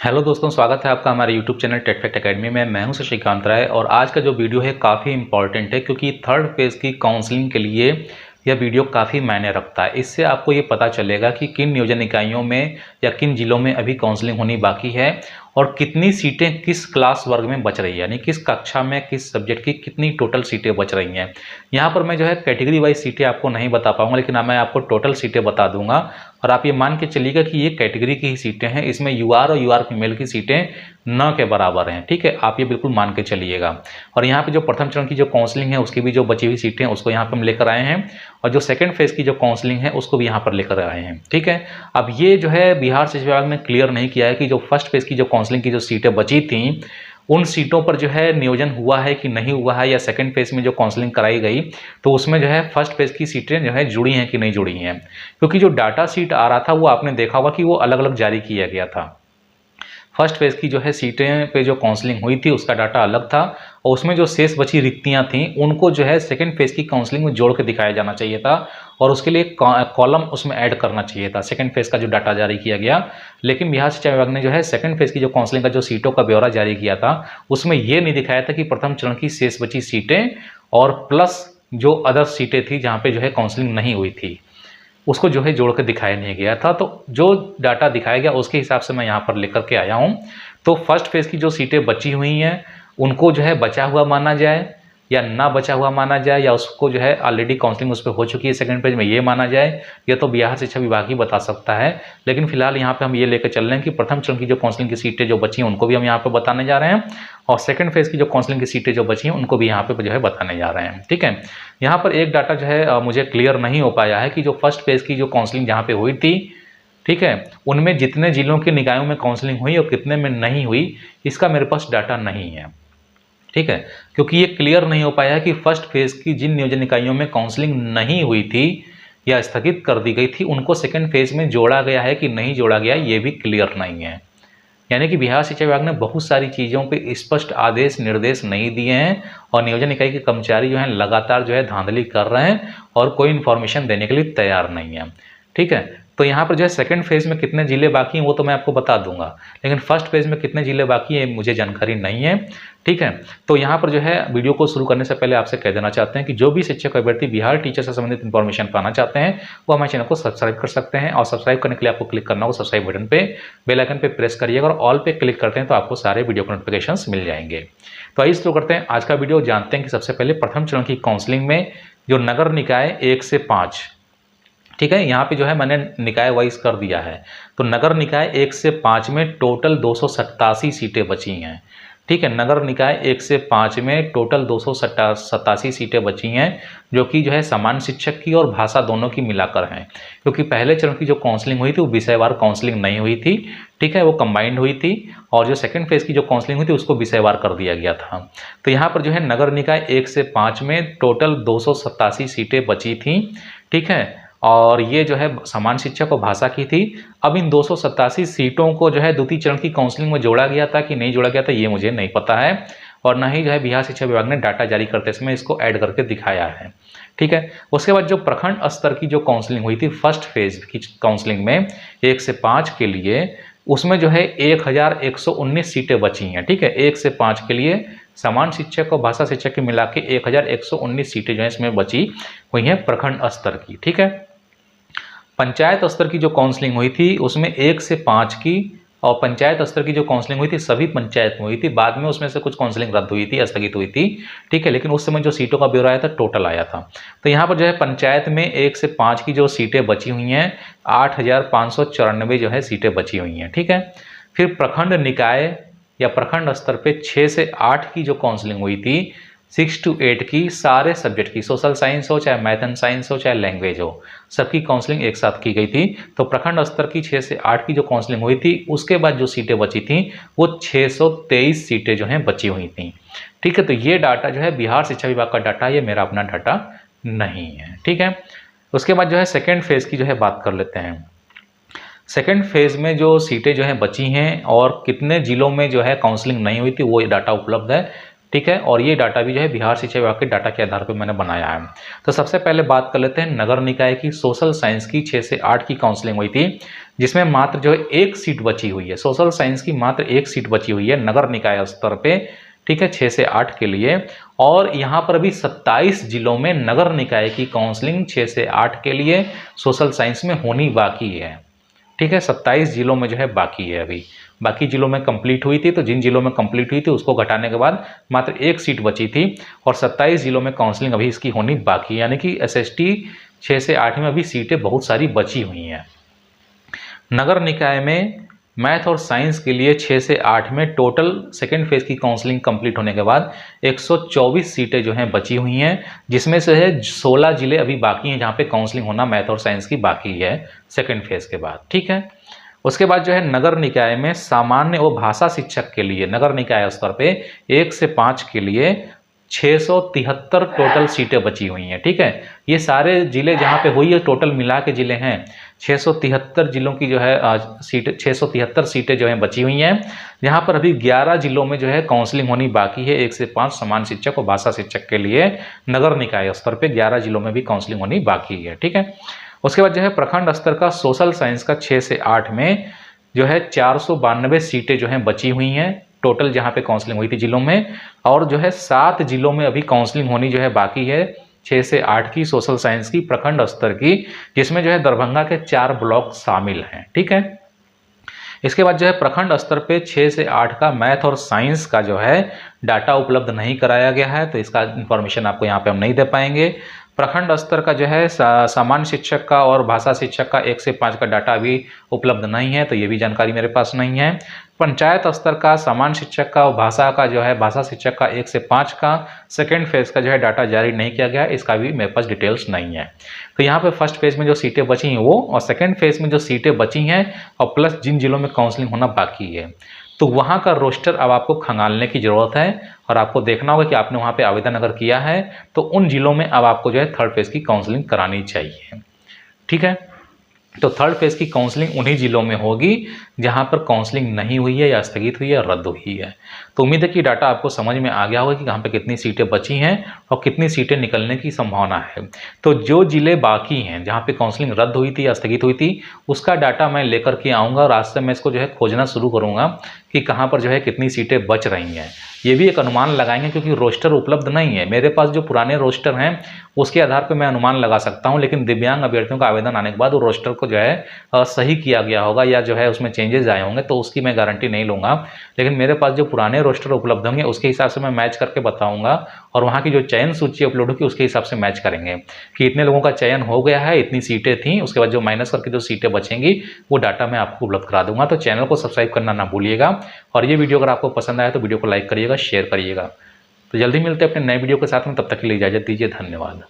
Hello दोस्तों, स्वागत है आपका हमारे YouTube channel tech fact academy में। मैं हूं शशिकांत राय और आज का जो वीडियो है काफ़ी इंपॉर्टेंट है क्योंकि थर्ड फेज़ की काउंसलिंग के लिए यह वीडियो काफ़ी मायने रखता है। इससे आपको ये पता चलेगा कि किन नियोजन इकाइयों में या किन जिलों में अभी काउंसलिंग होनी बाकी है और कितनी सीटें किस क्लास वर्ग में बच रही है, यानी किस कक्षा में किस सब्जेक्ट की कितनी टोटल सीटें बच रही हैं। यहाँ पर मैं जो है कैटेगरी वाइज सीटें आपको नहीं बता पाऊंगा, लेकिन मैं आपको टोटल सीटें बता दूंगा और आप ये मान के चलिएगा कि ये कैटेगरी की ही सीटें हैं, इसमें यूआर और यूआर फीमेल की सीटें न के बराबर हैं। ठीक है, आप ये बिल्कुल मान के चलिएगा। और यहाँ पे जो प्रथम चरण की जो काउंसलिंग है उसकी भी जो बची हुई सीटें हैं उसको यहाँ पे हम लेकर आए हैं और जो सेकंड फेज की जो काउंसलिंग है उसको भी यहाँ पर लेकर आए हैं। ठीक है, अब ये जो है बिहार शिक्षा विभाग ने क्लियर नहीं किया है कि जो फर्स्ट फेज की जो काउंसलिंग की जो सीटें बची थी उन सीटों पर जो है नियोजन हुआ है कि नहीं हुआ है, या सेकंड फेज में जो काउंसलिंग कराई गई तो उसमें जो है फर्स्ट फेज की सीटें जो है जुड़ी हैं कि नहीं जुड़ी हैं। क्योंकि जो डाटा सीट आ रहा था वो आपने देखा होगा कि वो अलग अलग जारी किया गया था। फर्स्ट फेज की जो है सीटें पे जो काउंसलिंग हुई थी उसका डाटा अलग था और उसमें जो शेष बची रिक्तियां थीं उनको जो है सेकंड फेज की काउंसलिंग में जोड़ के दिखाया जाना चाहिए था और उसके लिए कॉलम उसमें ऐड करना चाहिए था सेकंड फेज का जो डाटा जारी किया गया। लेकिन बिहार शिक्षा विभाग ने जो है सेकंड फेज की जो काउंसलिंग का जो सीटों का ब्यौरा जारी किया था उसमें ये नहीं दिखाया था कि प्रथम चरण की शेष बची सीटें और प्लस जो अदर सीटें थी जहाँ पे जो है काउंसलिंग नहीं हुई थी उसको जो है जोड़ कर दिखाया नहीं गया था। तो जो डाटा दिखाया गया उसके हिसाब से मैं यहाँ पर लेकर के आया हूँ। तो फर्स्ट फेज की जो सीटें बची हुई हैं उनको जो है बचा हुआ माना जाए या ना बचा हुआ माना जाए, या उसको जो है ऑलरेडी काउंसलिंग उस पर हो चुकी है सेकंड पेज में ये माना जाए, ये तो बिहार शिक्षा विभाग ही बता सकता है। लेकिन फिलहाल यहाँ पे हम ये लेकर चल रहे हैं कि प्रथम चरण की जो काउंसलिंग की सीटें जो बची हैं उनको भी हम यहाँ पे बताने जा रहे हैं और सेकंड फेज की जो काउंसलिंग की सीटें जो बची हैं उनको भी यहाँ पे जो है बताने जा रहे हैं। ठीक है, यहाँ पर एक डाटा जो है मुझे क्लियर नहीं हो पाया है कि जो फर्स्ट फेज की जो काउंसलिंग जहाँ पे हुई थी, ठीक है, उनमें जितने जिलों के निकायों में काउंसलिंग हुई और कितने में नहीं हुई इसका मेरे पास डाटा नहीं है। ठीक है, क्योंकि ये क्लियर नहीं हो पाया है कि फर्स्ट फेज की जिन नियोजन इकाइयों में काउंसलिंग नहीं हुई थी या स्थगित कर दी गई थी उनको सेकंड फेज में जोड़ा गया है कि नहीं जोड़ा गया, ये भी क्लियर नहीं है। यानी कि बिहार शिक्षा विभाग ने बहुत सारी चीज़ों पे स्पष्ट आदेश निर्देश नहीं दिए हैं और नियोजन इकाई के कर्मचारी जो हैं लगातार जो है धांधली कर रहे हैं और कोई इन्फॉर्मेशन देने के लिए तैयार नहीं है। ठीक है, तो यहाँ पर जो है सेकंड फेज में कितने जिले बाकी हैं वो तो मैं आपको बता दूंगा, लेकिन फर्स्ट फेज में कितने जिले बाकी हैं मुझे जानकारी नहीं है। ठीक है, तो यहाँ पर जो है वीडियो को शुरू करने से पहले आपसे कह देना चाहते हैं कि जो भी शिक्षक अभ्यर्थी बिहार टीचर से संबंधित इन्फॉर्मेशन पाना चाहते हैं वो हमारे चैनल को सब्सक्राइब कर सकते हैं और सब्सक्राइब करने के लिए आपको क्लिक करना होगा सब्सक्राइब बटन पे, बेल आइकन पे प्रेस करिएगा और ऑल पे क्लिक करते हैं तो आपको सारे वीडियो के नोटिफिकेशंस मिल जाएंगे। तो आइए शुरू करते हैं आज का वीडियो। जानते हैं कि सबसे पहले प्रथम चरण की काउंसलिंग में जो नगर निकाय 1 से 5, ठीक है, यहाँ पे जो है मैंने निकाय वाइज कर दिया है। तो नगर निकाय 1 से 5 में टोटल 287 सीटें बची हैं। ठीक है, नगर निकाय 1 से 5 में टोटल 287 सीटें बची हैं जो कि जो है सामान्य शिक्षक की और भाषा दोनों की मिलाकर हैं, क्योंकि पहले चरण की जो काउंसलिंग हुई थी वो विषयवार काउंसलिंग नहीं हुई थी। ठीक है, वो कंबाइंड हुई थी और जो सेकंड फेज की जो काउंसलिंग हुई थी उसको विषयवार कर दिया गया था। तो यहाँ पर जो है नगर निकाय 1 से 5 में टोटल 287 सीटें बची थी। ठीक है, और ये जो है सामान्य शिक्षक और भाषा की थी। अब इन 287 सीटों को जो है द्वितीय चरण की काउंसलिंग में जोड़ा गया था कि नहीं जोड़ा गया था ये मुझे नहीं पता है और न ही जो है बिहार शिक्षा विभाग ने डाटा जारी करते समय इसको ऐड करके दिखाया है। ठीक है, उसके बाद जो प्रखंड स्तर की जो काउंसलिंग हुई थी फर्स्ट फेज की काउंसलिंग में 1 से 5 के लिए, उसमें जो है 1119 सीटें बची हैं। ठीक है, 1 से 5 के लिए सामान्य शिक्षक और भाषा शिक्षक के मिला के 1119 सीटें जो है इसमें बची हुई हैं प्रखंड स्तर की। ठीक है, पंचायत स्तर की जो काउंसलिंग हुई थी उसमें 1 से 5 की, और पंचायत स्तर की जो काउंसलिंग हुई थी सभी पंचायत में हुई थी। बाद में उसमें से कुछ काउंसलिंग रद्द हुई थी, स्थगित हुई थी। ठीक है, लेकिन उस समय जो सीटों का ब्यौरा आया था टोटल आया था। तो यहाँ पर जो है पंचायत में 1 से 5 की जो सीटें बची हुई हैं 8594 जो है सीटें बची हुई हैं। ठीक है, फिर प्रखंड निकाय या प्रखंड स्तर पे 6 से 8 की जो काउंसलिंग हुई थी 6 to 8 की सारे सब्जेक्ट की, सोशल साइंस हो चाहे मैथ एंड साइंस हो चाहे लैंग्वेज हो, सबकी काउंसलिंग एक साथ की गई थी। तो प्रखंड स्तर की 6 से 8 की जो काउंसलिंग हुई थी उसके बाद जो सीटें बची थी वो 623 सीटें जो हैं बची हुई थी। ठीक है, तो ये डाटा जो है बिहार शिक्षा विभाग का डाटा, ये मेरा अपना डाटा नहीं है। ठीक है, उसके बाद जो है सेकेंड फेज की जो है बात कर लेते हैं। सेकेंड फेज में जो सीटें जो हैं बची हैं और कितने जिलों में जो है काउंसलिंग नहीं हुई थी वो डाटा उपलब्ध है। ठीक है। और ये डाटा भी जो है बिहार शिक्षा विभाग के डाटा के आधार पर मैंने बनाया है। तो सबसे पहले बात कर लेते हैं नगर निकाय की। सोशल साइंस की 6 से 8 की काउंसलिंग हुई थी, जिसमें मात्र जो है 1 सीट बची हुई है। सोशल साइंस की मात्र 1 सीट बची हुई है नगर निकाय स्तर पे, ठीक है, 6 से 8 के लिए। और यहाँ पर अभी 27 जिलों में नगर निकाय की काउंसलिंग 6 से 8 के लिए सोशल साइंस में होनी बाकी है, ठीक है। 27 जिलों में जो है बाकी है अभी। बाकी जिलों में कंप्लीट हुई थी, तो जिन जिलों में कंप्लीट हुई थी उसको घटाने के बाद मात्र 1 सीट बची थी और 27 जिलों में काउंसलिंग अभी इसकी होनी बाकी है। यानी कि एसएसटी 6 से 8 में अभी सीटें बहुत सारी बची हुई हैं। नगर निकाय में मैथ और साइंस के लिए 6 से 8 में टोटल सेकेंड फेज की काउंसलिंग कंप्लीट होने के बाद 124 सीटें जो हैं बची हुई हैं, जिसमें से है 16 जिले अभी बाकी हैं जहां पे काउंसलिंग होना मैथ और साइंस की बाकी है सेकेंड फेज के बाद, ठीक है। उसके बाद जो है नगर निकाय में सामान्य और भाषा शिक्षक के लिए नगर निकाय स्तर पे 1 से 5 के लिए 673 टोटल सीटें बची हुई हैं, ठीक है। ये सारे जिले जहाँ पे हुई है टोटल मिला के जिले हैं 673 जिलों की जो है सीटें 673 सीटें जो हैं बची हुई हैं, जहाँ पर अभी 11 जिलों में जो है काउंसलिंग होनी बाकी है। 1 से 5 समान शिक्षक और भाषा शिक्षक के लिए नगर निकाय स्तर पे 11 जिलों में भी काउंसलिंग होनी बाकी है, ठीक है। उसके बाद जो है प्रखंड स्तर का सोशल साइंस का 6 से 8 में जो है 492 सीटें जो हैं बची हुई हैं टोटल जहाँ पे काउंसलिंग हुई थी जिलों में। और जो है 7 जिलों में अभी काउंसलिंग होनी जो है बाकी है 6 से 8 की सोशल साइंस की प्रखंड स्तर की, जिसमें जो है दरभंगा के 4 ब्लॉक शामिल हैं, ठीक है। इसके बाद जो है प्रखंड स्तर पे 6 से 8 का मैथ और साइंस का जो है डाटा उपलब्ध नहीं कराया गया है, तो इसका इंफॉर्मेशन आपको यहाँ पे हम नहीं दे पाएंगे। प्रखंड स्तर का जो है सामान्य शिक्षक का और भाषा शिक्षक का 1 से 5 का डाटा अभी उपलब्ध नहीं है, तो ये भी जानकारी मेरे पास नहीं है। पंचायत स्तर का सामान्य शिक्षक का और भाषा का जो है भाषा शिक्षक का 1 से 5 का सेकेंड फेज का जो है डाटा जारी नहीं किया गया, इसका भी मेरे पास डिटेल्स नहीं है। तो यहाँ पे फर्स्ट फेज में जो सीटें बची हैं वो, और सेकेंड फेज में जो सीटें बची हैं और प्लस जिन जिलों में काउंसलिंग होना बाकी है, तो वहाँ का रोस्टर अब आपको खंगालने की ज़रूरत है और आपको देखना होगा कि आपने वहाँ पे आवेदन अगर किया है तो उन जिलों में अब आपको जो है थर्ड फेज़ की काउंसलिंग करानी चाहिए, ठीक है। तो थर्ड फेज़ की काउंसलिंग उन्हीं जिलों में होगी जहाँ पर काउंसलिंग नहीं हुई है या स्थगित हुई है या रद्द हुई है। तो उम्मीद है कि डाटा आपको समझ में आ गया होगा कि कहाँ पे कितनी सीटें बची हैं और कितनी सीटें निकलने की संभावना है। तो जो जिले बाकी हैं जहाँ पे काउंसलिंग रद्द हुई थी या स्थगित हुई थी उसका डाटा मैं लेकर के आऊँगा और आज से मैं इसको जो है खोजना शुरू करूँगा कि कहाँ पर जो है कितनी सीटें बच रही हैं। ये भी एक अनुमान लगाएंगे क्योंकि रोस्टर उपलब्ध नहीं है मेरे पास। जो पुराने रोस्टर हैं उसके आधार पर मैं अनुमान लगा सकता हूँ, लेकिन दिव्यांग अभ्यर्थियों का आवेदन आने के बाद वो रोस्टर को जो है सही किया गया होगा या जो है उसमें चेंजेस आए होंगे, तो उसकी मैं गारंटी नहीं लूँगा। लेकिन मेरे पास जो पुराने रोस्टर उपलब्ध होंगे उसके हिसाब से मैं मैच करके बताऊँगा और वहाँ की जो चयन सूची अपलोड होगी उसके हिसाब से मैच करेंगे कि इतने लोगों का चयन हो गया है, इतनी सीटें थी, उसके बाद जो माइनस करके जो सीटें बचेंगी वो डाटा मैं आपको उपलब्ध करा दूंगा। तो चैनल को सब्सक्राइब करना ना भूलिएगा और ये वीडियो अगर आपको पसंद आया तो वीडियो को लाइक करिएगा, शेयर करिएगा। तो जल्दी मिलते हैं अपने नए वीडियो के साथ में, तब तक के लिए इजाज़त दीजिए, धन्यवाद।